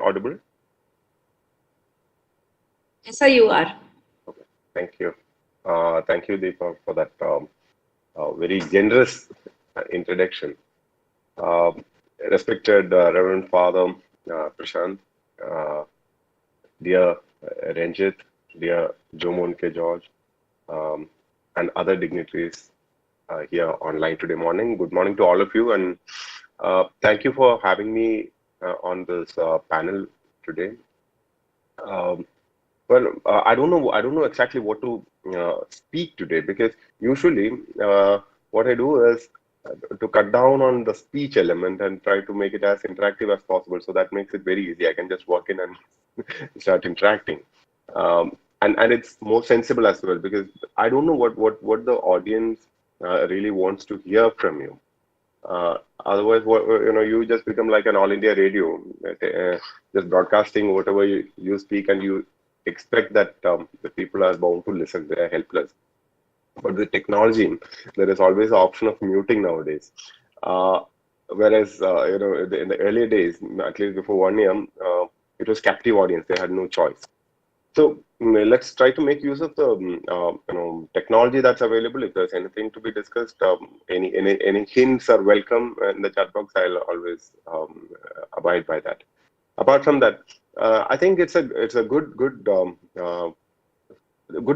audible? Yes, sir, you are. Okay, thank you. Thank you, Deepa, for that very generous introduction. Uh, Respected Reverend Father Prashant, uh, dear Ranjit, dear Jomon K.George, um, and other dignitaries here online today morning. Good morning to all of you, and thank you for having me on this panel today. Um, I don't know. I don't know exactly what to speak today because usually what I do is to cut down on the speech element and try to make it as interactive as possible. So that makes it very easy. I can just walk in and start interacting, and it's more sensible as well because I don't know what the audience really wants to hear from you. Otherwise, you just become like an all India radio, just broadcasting whatever you speak, and you expect that the people are bound to listen. They are helpless. But with technology, there is always the option of muting nowadays. Uh, Whereas, in the earlier days, at least before 1 year, it was captive audience. They had no choice. So let's try to make use of the technology that's available. If there's anything to be discussed, any hints are welcome in the chat box. I'll always abide by that. Apart from that, I think it's a good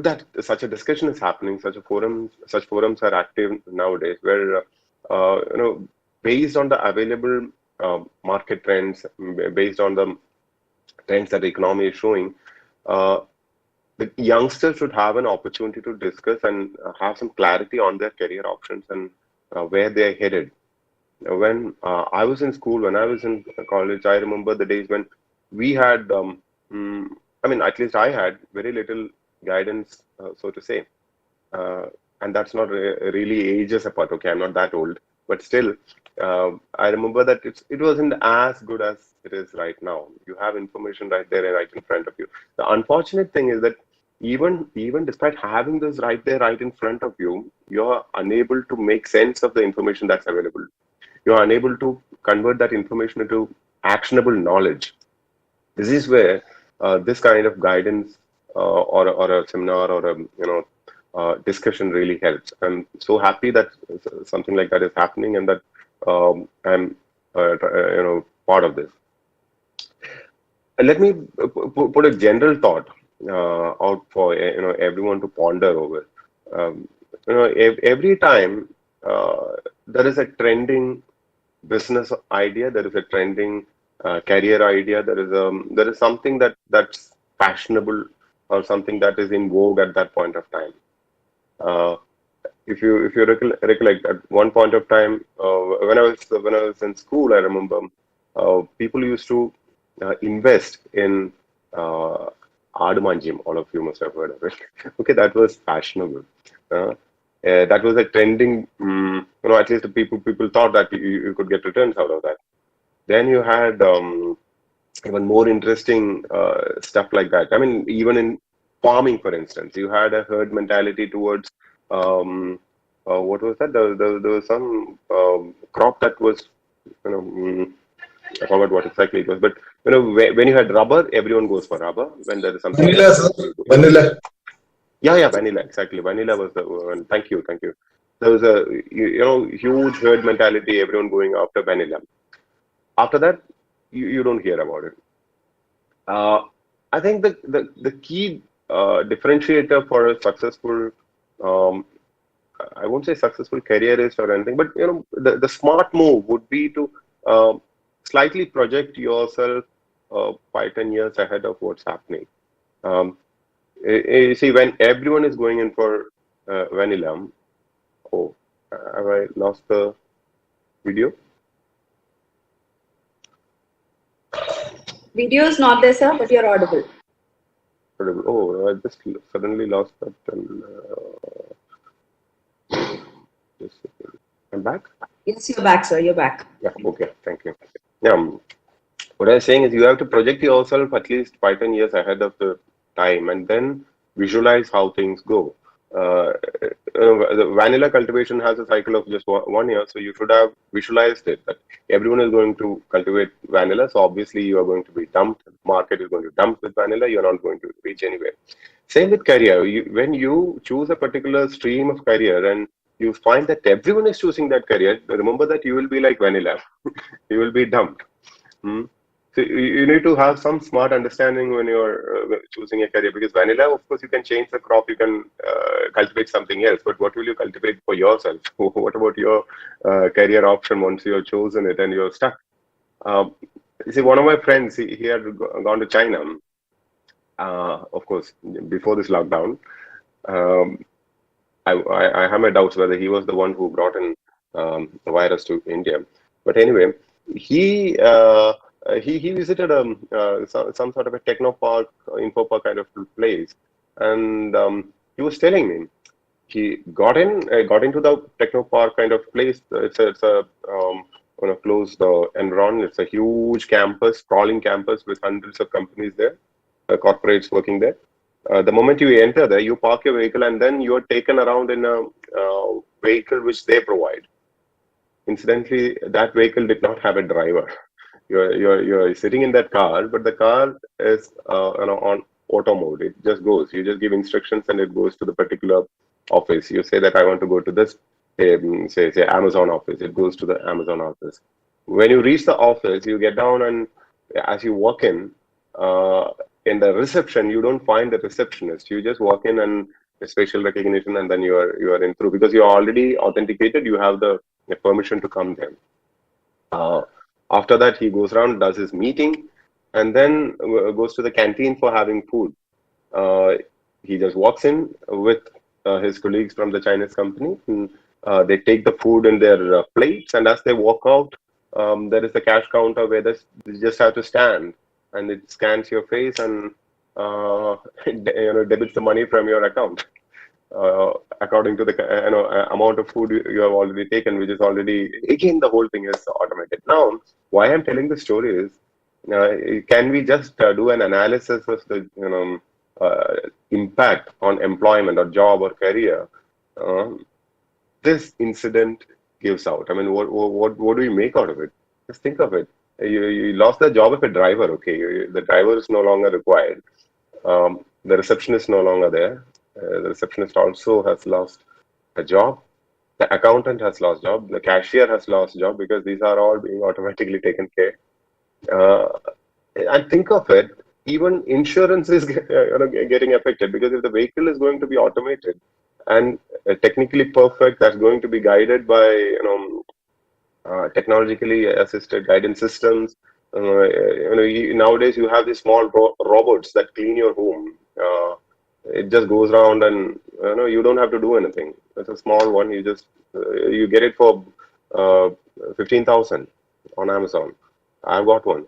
that such a discussion is happening. Such forums are active nowadays, where based on the available market trends, based on the trends that the economy is showing. Uh, the youngsters should have an opportunity to discuss and have some clarity on their career options and where they're headed. When I was in school, when I was in college, I remember the days when we had, mm, I mean, at least I had very little guidance, so to say. Uh, and that's not really ages apart. Okay, I'm not that old, but still, I remember that it wasn't as good as it is right now. You have information right there and right in front of you. The unfortunate thing is that even despite having this right there, right in front of you, you're unable to make sense of the information that's available. You're unable to convert that information into actionable knowledge. This is where this kind of guidance or a seminar or a discussion really helps. I'm so happy that something like that is happening and that I'm part of this. Let me put a general thought out for everyone to ponder over. Um, every time there is a trending business idea, there is a trending career idea, there is something that's fashionable or something that is in vogue at that point of time. Uh, if you recollect, at one point of time, when I was in school, I remember people used to invest in uh, Adumanjim. All of you must have heard of it. Okay, that was fashionable. That was a trending. At least the people thought that you could get returns out of that. Then you had even more interesting stuff like that. I mean, even in farming, for instance, you had a herd mentality towards what was that? There was some crop that was, you know, I forgot what exactly it was, but when you had rubber, everyone goes for rubber. When there is something Vanilla, else, sir. Vanilla. yeah, vanilla, exactly. Vanilla was the one. Thank you, thank you. There was a huge herd mentality, everyone going after vanilla. After that, you don't hear about it. Uh, I think the key differentiator for a successful, um, I won't say successful careerist or anything, but the smart move would be to slightly project yourself 5-10 years ahead of what's happening. Um, you see, when everyone is going in for vanilla, oh, have I lost the video? Video is not there, sir, but you're audible. Oh, I just suddenly lost that. And, just a second. I'm back. Yes, you're back, sir. You're back. Yeah. Okay. Thank you. Yeah. What I was saying is you have to project yourself at least 5-10 years ahead of the time and then visualize how things go. The vanilla cultivation has a cycle of just 1 year, so you should have visualized it that everyone is going to cultivate vanilla. So obviously, you are going to be dumped. Market is going to dump with vanilla. You are not going to reach anywhere. Same with career. When you choose a particular stream of career and you find that everyone is choosing that career, remember that you will be like vanilla. You will be dumped. Hmm. So you need to have some smart understanding when you're choosing a career, because vanilla, of course, you can change the crop, you can cultivate something else, but what will you cultivate for yourself? What about your career option once you have chosen it and you're stuck? Um, you see, one of my friends, he had gone to China, of course, before this lockdown. Um, I have my doubts whether he was the one who brought in the virus to India. But anyway, he he visited some sort of a techno park, info park kind of place, and he was telling me he got into the techno park kind of place. It's a closed environment. It's a huge campus, sprawling campus with hundreds of companies there, corporates working there. The moment you enter there, you park your vehicle and then you are taken around in a vehicle which they provide. Incidentally, that vehicle did not have a driver. You're sitting in that car, but the car is on auto mode. It just goes. You just give instructions and it goes to the particular office. You say that I want to go to this, say Amazon office. It goes to the Amazon office. When you reach the office, you get down and as you walk uh, in the reception, you don't find the receptionist. You just walk in and facial recognition, and then you are in through because you're already authenticated. You have the permission to come there. Uh, After that, he goes around, does his meeting, and then goes to the canteen for having food. Uh, he just walks in with his colleagues from the Chinese company. And, they take the food in their plates, and as they walk out, there is the cash counter where you just have to stand, and it scans your face and debits the money from your account according to the amount of food you have already taken, which is already again the whole thing is automated. Now, why I'm telling the story is, can we just do an analysis of the impact on employment or job or career this incident gives out? I mean, what do we make out of it? Just think of it. You lost the job of a driver. Okay, the driver is no longer required. The receptionist is no longer there. The receptionist also has lost a job. The accountant has lost job. The cashier has lost job because these are all being automatically taken care. Uh, and think of it, even insurance is getting affected because if the vehicle is going to be automated and technically perfect, that's going to be guided by technologically assisted guidance systems. Nowadays you have these small robots that clean your home. It just goes around and you don't have to do anything. It's a small one. You just you get it for 15,000 on Amazon. I've got one.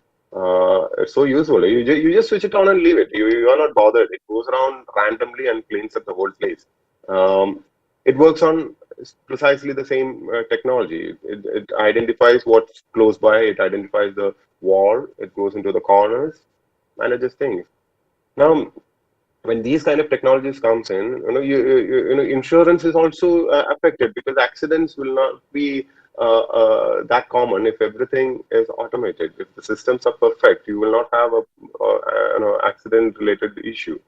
It's so useful. You just switch it on and leave it. You are not bothered. It goes around randomly and cleans up the whole place. It works on precisely the same technology. It identifies what's close by. It identifies the wall. It goes into the corners, manages things. Now, when these kind of technologies comes in, insurance is also affected because accidents will not be that common if everything is automated. If the systems are perfect, you will not have a accident related issue.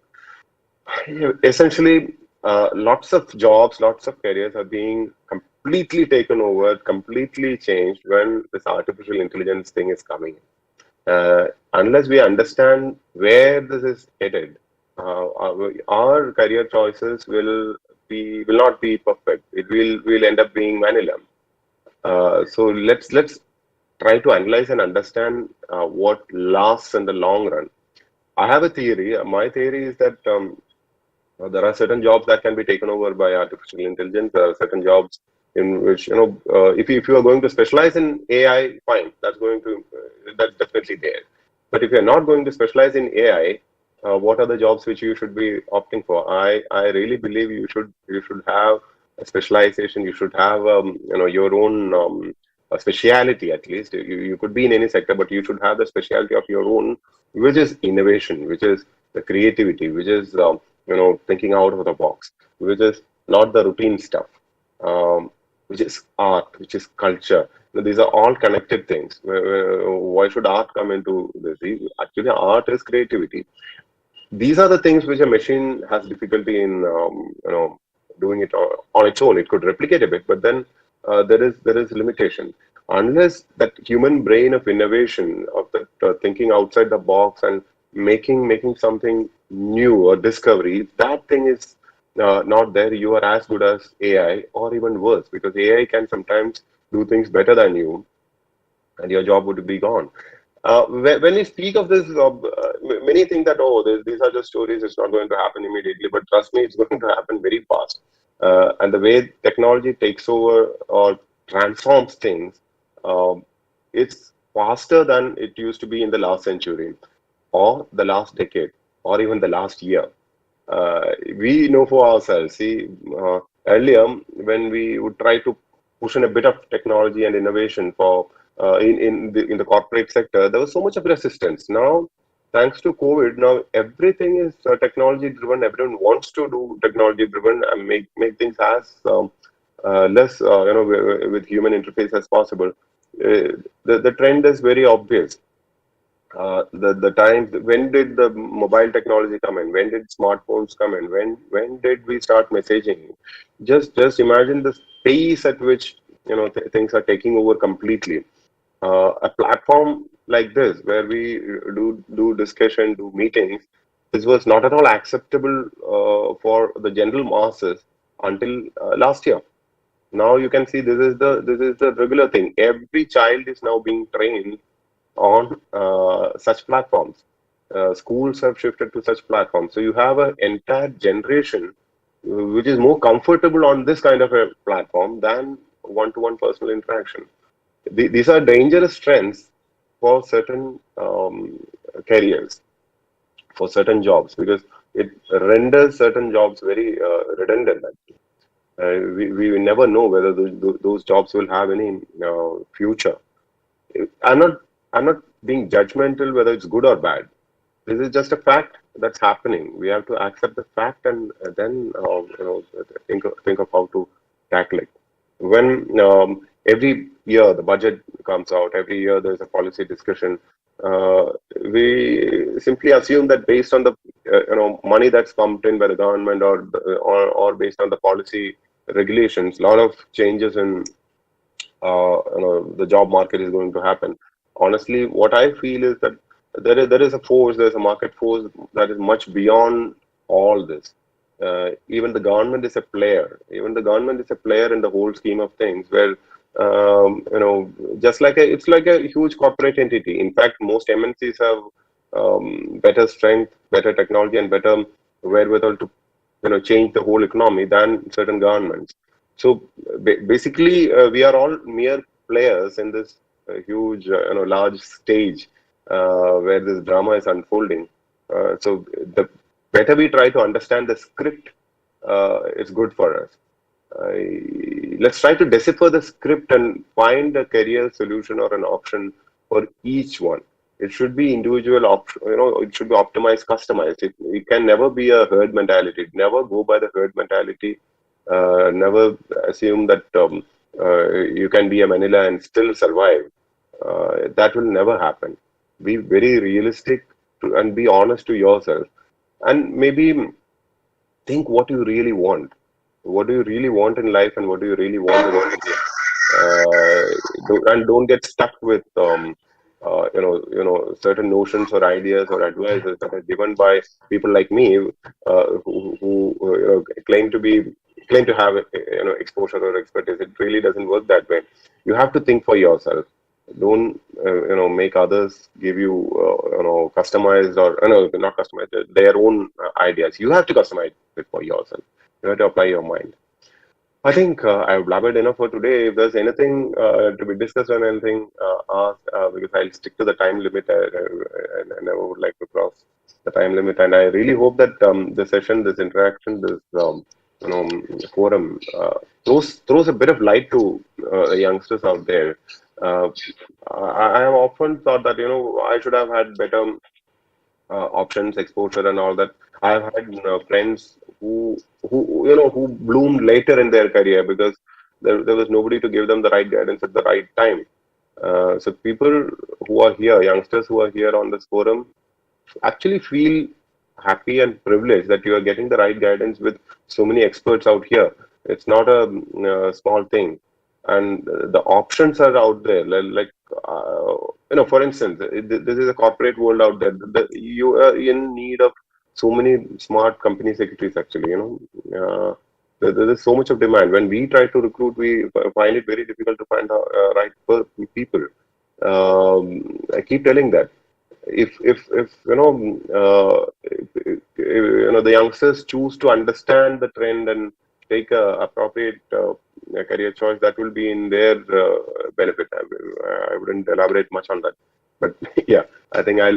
Essentially, lots of jobs, lots of careers are being completely taken over, completely changed when this artificial intelligence thing is coming. Unless we understand where this is headed, our career choices will not be perfect. It will end up being vanilla. So let's try to analyze and understand what lasts in the long run. I have a theory. My theory is that there are certain jobs that can be taken over by artificial intelligence. There are certain jobs in which if you are going to specialize in AI, fine, that's definitely there. But if you're not going to specialize in AI, what are the jobs which you should be opting for? I really believe you should have a specialization. You should have your own a speciality at least. You could be in any sector, but you should have the speciality of your own, which is innovation, which is the creativity, which is thinking out of the box, which is not the routine stuff, which is art, which is culture. These are all connected things. Why should art come into this? Actually, art is creativity. These are the things which a machine has difficulty in doing it on its own. It could replicate a bit, but then there is limitation. Unless that human brain of innovation, of that thinking outside the box and making something new or discovery, if that thing is not there, you are as good as AI or even worse, because AI can sometimes do things better than you, and your job would be gone. When we speak of this, many think that, oh, these are just stories, it's not going to happen immediately. But trust me, it's going to happen very fast. And the way technology takes over or transforms things, um, it's faster than it used to be in the last century, or the last decade, or even the last year. We know for ourselves. See, earlier when we would try to push in a bit of technology and innovation for in the corporate sector, there was so much of resistance. Now, thanks to COVID, now everything is technology driven. Everyone wants to do technology driven and make things as less with human interface as possible. The trend is very obvious. The times, when did the mobile technology come in? When did smartphones come in? When did we start messaging? Just imagine the pace at which things are taking over completely. A platform like this, where we do discussion, do meetings, this was not at all acceptable for the general masses until last year. Now you can see this is the regular thing. Every child is now being trained on such platforms. Schools have shifted to such platforms. So you have an entire generation which is more comfortable on this kind of a platform than one-to-one personal interaction. These are dangerous trends for certain careers, for certain jobs, because it renders certain jobs very redundant. We never know whether those jobs will have any future. I'm not I'm not being judgmental whether it's good or bad. This is just a fact that's happening. We have to accept the fact and then think of how to tackle it. When every year the budget comes out, every year there's a policy discussion. Uh, we simply assume that based on the money that's pumped in by the government, or based on the policy regulations, a lot of changes in the job market is going to happen. Honestly, what I feel is that there is a force, there's a market force that is much beyond all this. Even the government is a player. Even the government is a player in the whole scheme of things. Where just like it's like a huge corporate entity. In fact, most MNCs have better strength, better technology, and better wherewithal to change the whole economy than certain governments. So basically, we are all mere players in this huge, large stage where this drama is unfolding. So the better we try to understand the script, it's good for us. Let's try to decipher the script and find a career solution or an option for each one. It should be individual option, it should be optimized, customized. It can never be a herd mentality. Never go by the herd mentality. Never assume that you can be a Manila and still survive. That will never happen. Be very realistic and be honest to yourself. And maybe think what you really want. What do you really want in life, and what do you really want in a career? And don't get stuck with certain notions or ideas or advices that are given by people like me, who claim to have exposure or expertise. It really doesn't work that way. You have to think for yourself. Don't make others give you customized, or no, not customized, their own ideas. You have to customize it for yourself. You have to apply your mind. I think I've blabbered enough for today. If there's anything to be discussed or anything asked, because I'll stick to the time limit, and I never would like to cross the time limit. And I really hope that this session, this interaction, this forum throws a bit of light to the youngsters out there. Uh, I have often thought that I should have had better options, exposure, and all that. I've had friends who who bloomed later in their career because there was nobody to give them the right guidance at the right time. So people who are here, youngsters who are here on this forum, actually feel happy and privileged that you are getting the right guidance with so many experts out here. It's not a small thing, and the options are out there. Like for instance, this is a corporate world out there. You are in need of so many smart company secretaries. Actually, there is so much of demand. When we try to recruit, we find it very difficult to find the right people. I keep telling that if the youngsters choose to understand the trend and take a appropriate career choice, that will be in their benefit. I wouldn't elaborate much on that, but yeah, I think I'll